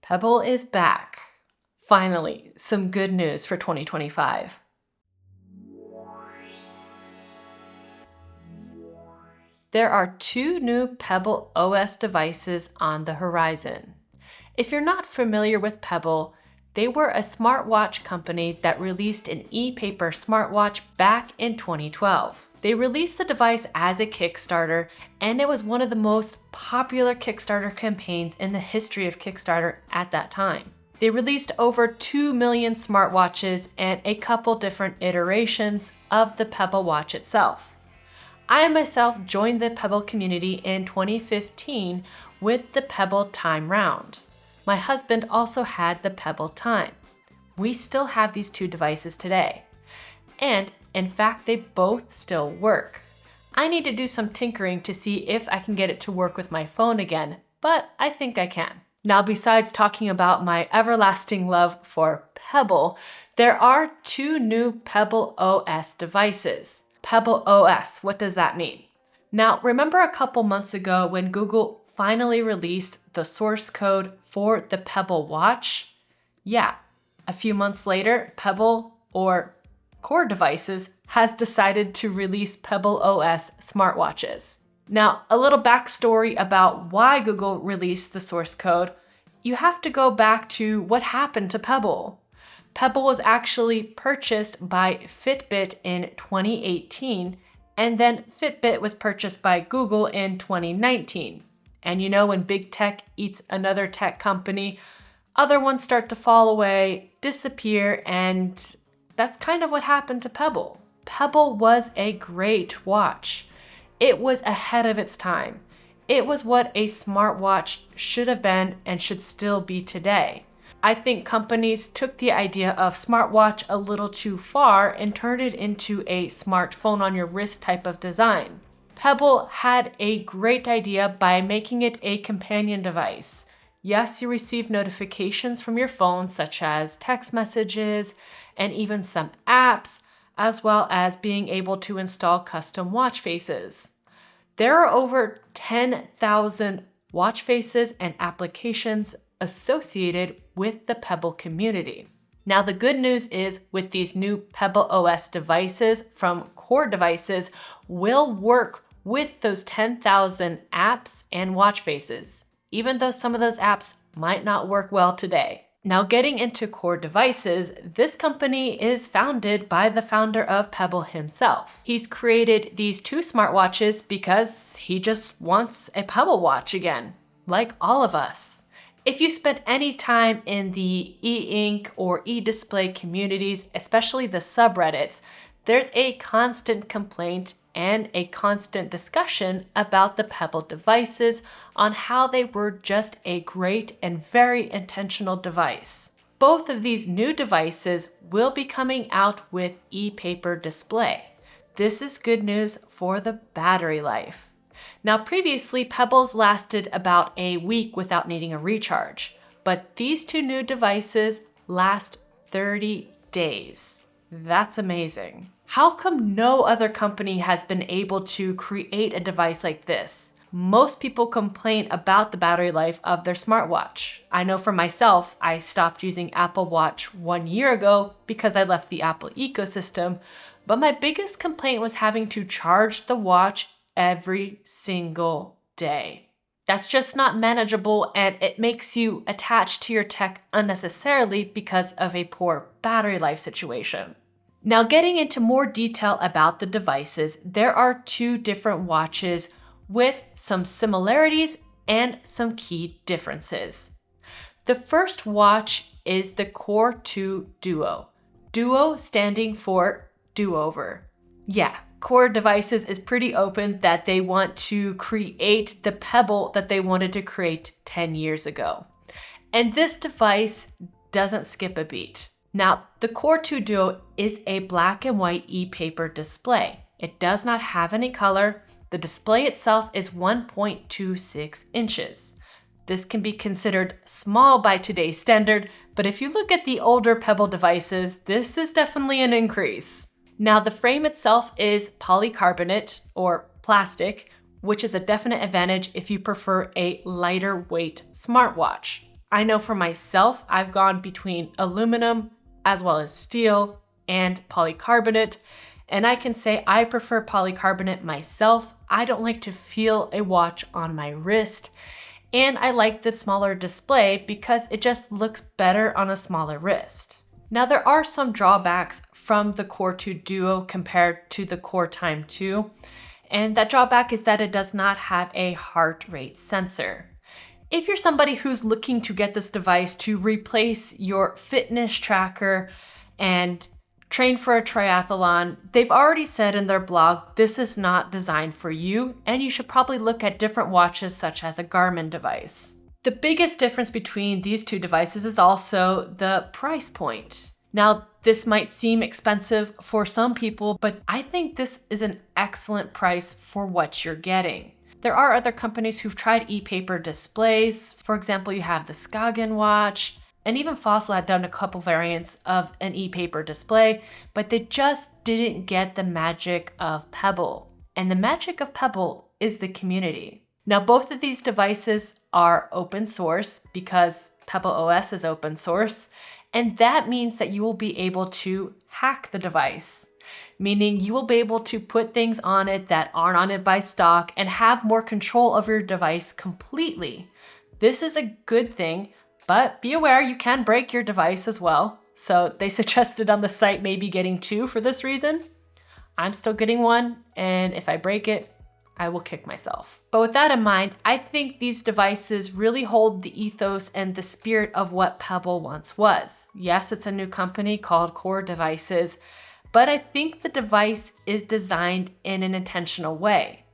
Pebble is back. Finally, some good news for 2025. There are 2 new PebbleOS devices on the horizon. If you're not familiar with Pebble, they were a smartwatch company that released an e-paper smartwatch back in 2012. They released the device as a Kickstarter, and it was one of the most popular Kickstarter campaigns in the history of Kickstarter at that time. They released over 2 million smartwatches and a couple different iterations of the Pebble watch itself. I myself joined the Pebble community in 2015 with the Pebble Time Round. My husband also had the Pebble Time. We still have these 2 devices today. And in fact, they both still work. I need to do some tinkering to see if I can get it to work with my phone again, but I think I can. Now, besides talking about my everlasting love for Pebble, there are 2 new PebbleOS devices. PebbleOS, what does that mean? Now, remember a couple months ago when Google finally released the source code for the Pebble watch? Yeah, a few months later, Pebble, or Core Devices, has decided to release PebbleOS smartwatches. Now, a little backstory about why Google released the source code. You have to go back to what happened to Pebble. Pebble was actually purchased by Fitbit in 2018, and then Fitbit was purchased by Google in 2019. And you know, when big tech eats another tech company, other ones start to fall away, disappear, and that's kind of what happened to Pebble. Pebble was a great watch. It was ahead of its time. It was what a smartwatch should have been and should still be today. I think companies took the idea of smartwatch a little too far and turned it into a smartphone on your wrist type of design. Pebble had a great idea by making it a companion device. Yes, you receive notifications from your phone, such as text messages and even some apps, as well as being able to install custom watch faces. There are over 10,000 watch faces and applications associated with the Pebble community. Now, the good news is with these new PebbleOS devices from Core Devices will work with those 10,000 apps and watch faces, even though some of those apps might not work well today. Now, getting into Core Devices, this company is founded by the founder of Pebble himself. He's created these 2 smartwatches because he just wants a Pebble watch again, like all of us. If you spent any time in the e-ink or e-display communities, especially the subreddits, there's a constant complaint and a constant discussion about the Pebble devices on how they were just a great and very intentional device. Both of these new devices will be coming out with e-paper display. This is good news for the battery life. Now, previously, Pebbles lasted about a week without needing a recharge, but these 2 new devices last 30 days. That's amazing. How come no other company has been able to create a device like this? Most people complain about the battery life of their smartwatch. I know for myself, I stopped using Apple Watch 1 year ago because I left the Apple ecosystem, but my biggest complaint was having to charge the watch every single day. That's just not manageable, and it makes you attached to your tech unnecessarily because of a poor battery life situation. Now, getting into more detail about the devices, there are 2 different watches with some similarities and some key differences. The first watch is the Core 2 Duo. Duo standing for do-over. Yeah, Core Devices is pretty open that they want to create the Pebble that they wanted to create 10 years ago. And this device doesn't skip a beat. Now, the Core 2 Duo is a black and white e-paper display. It does not have any color. The display itself is 1.26 inches. This can be considered small by today's standard, but if you look at the older Pebble devices, this is definitely an increase. Now, the frame itself is polycarbonate or plastic, which is a definite advantage if you prefer a lighter weight smartwatch. I know for myself, I've gone between aluminum as well as steel and polycarbonate, and I can say I prefer polycarbonate myself. I don't like to feel a watch on my wrist, and I like the smaller display because it just looks better on a smaller wrist. Now, there are some drawbacks from the Core 2 Duo compared to the Core Time 2, and that drawback is that it does not have a heart rate sensor. If you're somebody who's looking to get this device to replace your fitness tracker and train for a triathlon, they've already said in their blog, this is not designed for you, and you should probably look at different watches such as a Garmin device. The biggest difference between these two devices is also the price point. Now, this might seem expensive for some people, but I think this is an excellent price for what you're getting. There are other companies who've tried e-paper displays. For example, you have the Skagen watch, and even Fossil had done a couple variants of an e-paper display, but they just didn't get the magic of Pebble. And the magic of Pebble is the community. Now, both of these devices are open source because PebbleOS is open source, and that means that you will be able to hack the device, meaning you will be able to put things on it that aren't on it by stock and have more control of your device completely. This is a good thing, but be aware you can break your device as well. So they suggested on the site maybe getting 2 for this reason. I'm still getting 1, and if I break it, I will kick myself. But with that in mind, I think these devices really hold the ethos and the spirit of what Pebble once was. Yes, it's a new company called Core Devices, but I think the device is designed in an intentional way.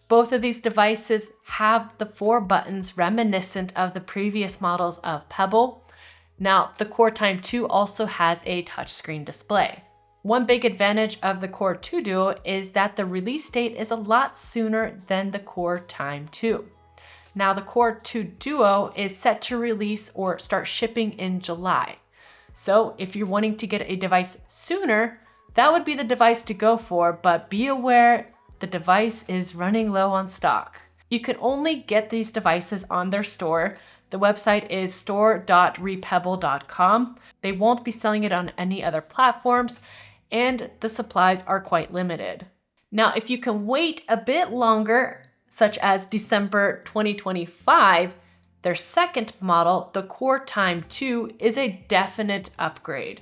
Both of these devices have the 4 buttons reminiscent of the previous models of Pebble. Now, the Core Time 2 also has a touchscreen display. One big advantage of the Core 2 Duo is that the release date is a lot sooner than the Core Time 2. Now, the Core 2 Duo is set to release or start shipping in July. So if you're wanting to get a device sooner, that would be the device to go for, but be aware the device is running low on stock. You can only get these devices on their store. The website is store.repebble.com. They won't be selling it on any other platforms, and the supplies are quite limited. Now, if you can wait a bit longer, such as December 2025, their second model, the Core Time 2, is a definite upgrade.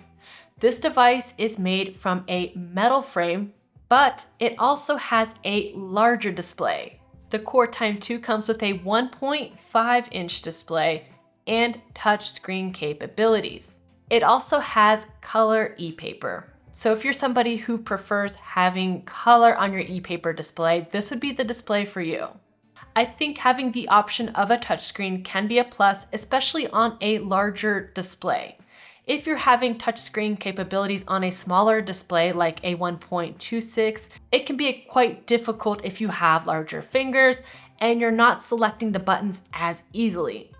This device is made from a metal frame, but it also has a larger display. The Core Time 2 comes with a 1.5-inch display and touchscreen capabilities. It also has color e-paper. So if you're somebody who prefers having color on your e-paper display, this would be the display for you. I think having the option of a touchscreen can be a plus, especially on a larger display. If you're having touchscreen capabilities on a smaller display like a 1.26, it can be quite difficult if you have larger fingers and you're not selecting the buttons as easily.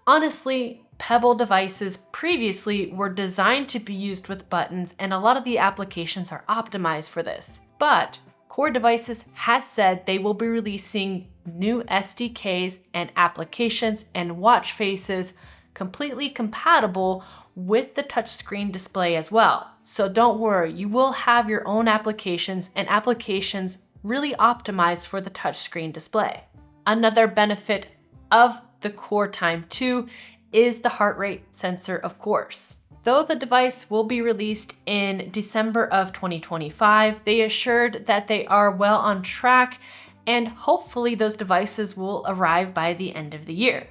Honestly, Pebble devices previously were designed to be used with buttons, and a lot of the applications are optimized for this. But Core Devices has said they will be releasing new SDKs and applications and watch faces completely compatible with the touchscreen display as well. So don't worry, you will have your own applications and applications really optimized for the touchscreen display. Another benefit of the Core Time 2 is the heart rate sensor, of course. Though the device will be released in December of 2025, they assured that they are well on track and hopefully those devices will arrive by the end of the year.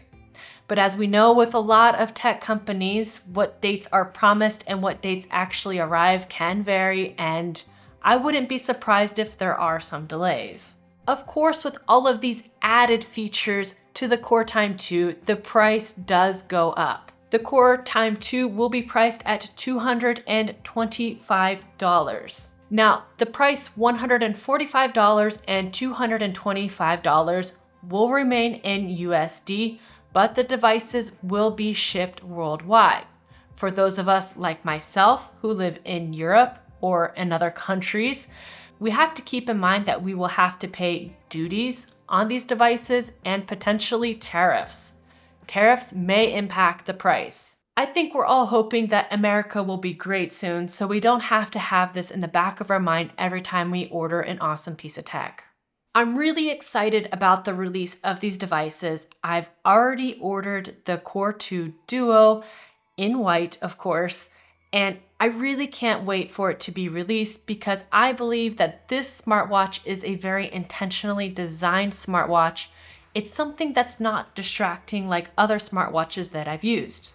But as we know with a lot of tech companies, what dates are promised and what dates actually arrive can vary, and I wouldn't be surprised if there are some delays. Of course, with all of these added features to the Core Time 2, the price does go up. The Core Time 2 will be priced at $225. Now, the price $145 and $225 will remain in USD, but the devices will be shipped worldwide. For those of us like myself who live in Europe or in other countries, we have to keep in mind that we will have to pay duties on these devices and potentially tariffs. tariffs may impact the price. I think we're all hoping that America will be great soon, so we don't have to have this in the back of our mind every time we order an awesome piece of tech. I'm really excited about the release of these devices. I've already ordered the Core 2 Duo in white, of course, and I really can't wait for it to be released because I believe that this smartwatch is a very intentionally designed smartwatch. It's something that's not distracting like other smartwatches that I've used.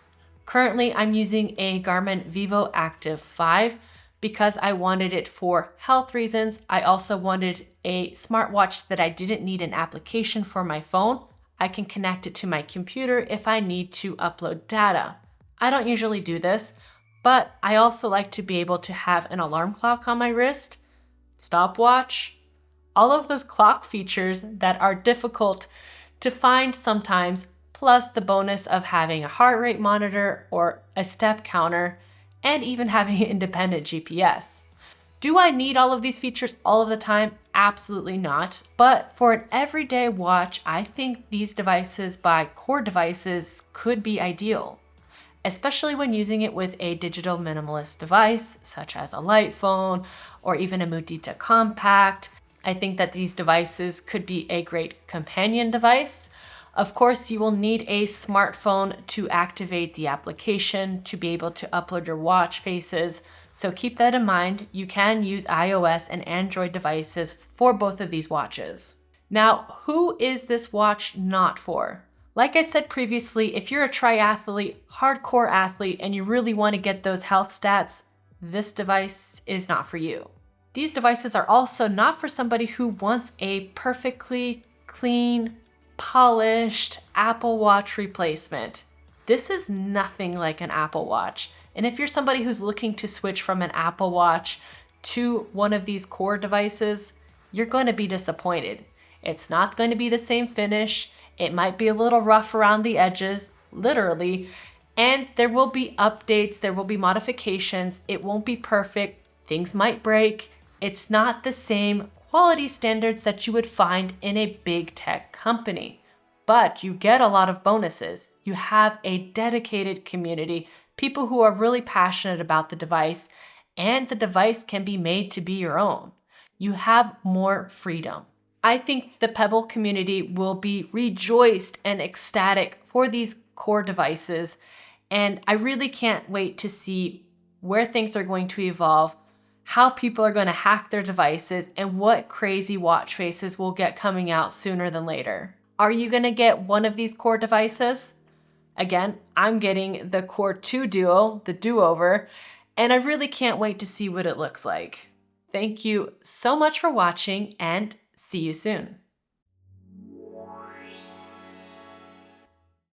Currently, I'm using a Garmin Vivo Active 5 because I wanted it for health reasons. I also wanted a smartwatch that I didn't need an application for my phone. I can connect it to my computer if I need to upload data. I don't usually do this, but I also like to be able to have an alarm clock on my wrist, stopwatch, all of those clock features that are difficult to find sometimes, plus the bonus of having a heart rate monitor or a step counter, and even having an independent GPS. Do I need all of these features all of the time? Absolutely not. But for an everyday watch, I think these devices by Core Devices could be ideal, especially when using it with a digital minimalist device, such as a light phone or even a Mudita Compact. I think that these devices could be a great companion device. Of course, you will need a smartphone to activate the application to be able to upload your watch faces. So keep that in mind. You can use iOS and Android devices for both of these watches. Now, who is this watch not for? Like I said previously, if you're a triathlete, hardcore athlete, and you really want to get those health stats, this device is not for you. These devices are also not for somebody who wants a perfectly clean, polished Apple Watch replacement. This is nothing like an Apple Watch. And if you're somebody who's looking to switch from an Apple Watch to one of these Core devices, you're going to be disappointed. It's not going to be the same finish. It might be a little rough around the edges, literally, and there will be updates, there will be modifications. It won't be perfect. Things might break. It's not the same quality standards that you would find in a big tech company, but you get a lot of bonuses. You have a dedicated community, people who are really passionate about the device, and the device can be made to be your own. You have more freedom. I think the Pebble community will be rejoiced and ecstatic for these Core devices, and I really can't wait to see where things are going to evolve, how people are going to hack their devices, and what crazy watch faces will get coming out sooner than later. Are you going to get one of these Core devices? Again, I'm getting the Core 2 Duo, the do-over, and I really can't wait to see what it looks like. Thank you so much for watching, and see you soon.